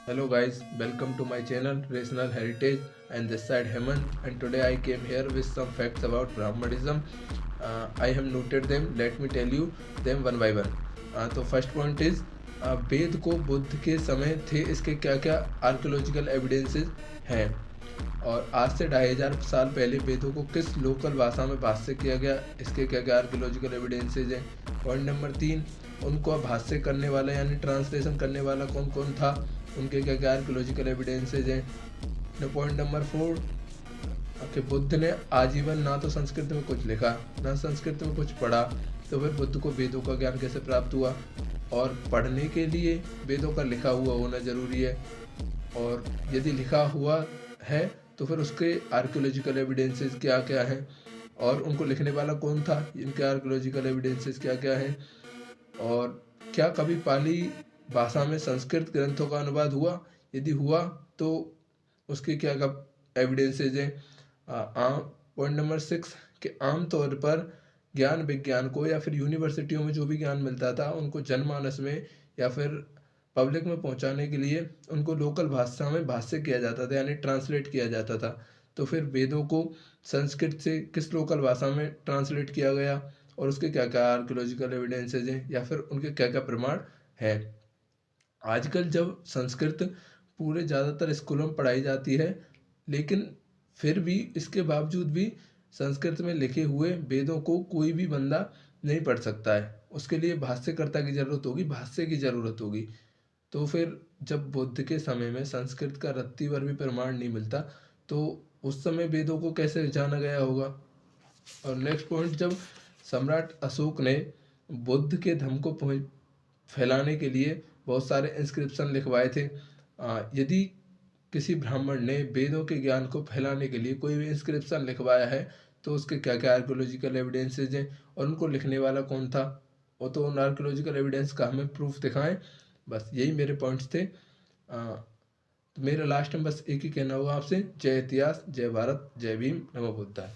Hello guys, welcome to my channel Rational Heritage, and this side Hemant, and today I came here with some facts about Brahmanism. I have noted them. Let me tell you them one by one. तो first point is वेद को बुद्ध के समय थे, इसके क्या क्या archaeological evidences हैं, और आज से 2500 साल पहले वेदों को किस लोकल भाषा में भाष्य किया गया, इसके क्या क्या आर्कोलॉजिकल एविडेंसेज हैं। पॉइंट नंबर 3, उनको भाष्य करने वाला यानी ट्रांसलेशन करने वाला कौन कौन था, उनके क्या क्या आर्कोलॉजिकल एविडेंसेज हैं। पॉइंट नंबर 4, कि बुद्ध ने आजीवन ना तो संस्कृत में कुछ लिखा ना संस्कृत में कुछ पढ़ा, तो फिर बुद्ध को वेदों का ज्ञान कैसे प्राप्त हुआ, और पढ़ने के लिए वेदों का लिखा हुआ होना जरूरी है, और यदि लिखा हुआ है तो फिर उसके आर्कियोलॉजिकल एविडेंसेस क्या क्या हैं, और उनको लिखने वाला कौन था, इनके आर्कियोलॉजिकल एविडेंसेस क्या क्या हैं, और क्या कभी पाली भाषा में संस्कृत ग्रंथों का अनुवाद हुआ, यदि हुआ तो उसके क्या क्या एविडेंसेज हैं। पॉइंट नंबर 6, कि आमतौर पर ज्ञान विज्ञान को या फिर यूनिवर्सिटियों में जो भी ज्ञान मिलता था उनको जनमानस में या फिर पब्लिक में पहुंचाने के लिए उनको लोकल भाषा में भाष्य किया जाता था यानी ट्रांसलेट किया जाता था। तो फिर वेदों को संस्कृत से किस लोकल भाषा में ट्रांसलेट किया गया, और उसके क्या क्या आर्कियोलॉजिकल एविडेंसेज हैं या फिर उनके क्या क्या प्रमाण हैं। आजकल जब संस्कृत पूरे ज़्यादातर स्कूलों में पढ़ाई जाती है, लेकिन फिर भी इसके बावजूद भी संस्कृत में लिखे हुए वेदों को कोई भी बंदा नहीं पढ़ सकता है, उसके लिए भाष्यकर्ता की ज़रूरत होगी, भाष्य की ज़रूरत होगी। तो फिर जब बुद्ध के समय में संस्कृत का रत्ती भर भी प्रमाण नहीं मिलता, तो उस समय वेदों को कैसे जाना गया होगा। और नेक्स्ट पॉइंट, जब सम्राट अशोक ने बुद्ध के धर्म को फैलाने के लिए बहुत सारे इंस्क्रिप्शन लिखवाए थे, यदि किसी ब्राह्मण ने वेदों के ज्ञान को फैलाने के लिए कोई भी इंस्क्रिप्शन लिखवाया है तो उसके क्या क्या आर्कोलॉजिकल एविडेंसेज हैं और उनको लिखने वाला कौन था, वो तो उन आर्कोलॉजिकल एविडेंस का हमें प्रूफ दिखाएं। बस यही मेरे पॉइंट्स थे। तो मेरा लास्ट में बस एक ही कहना हुआ आपसे, जय इतिहास, जय भारत, जय भीम, नमो बुद्धाय।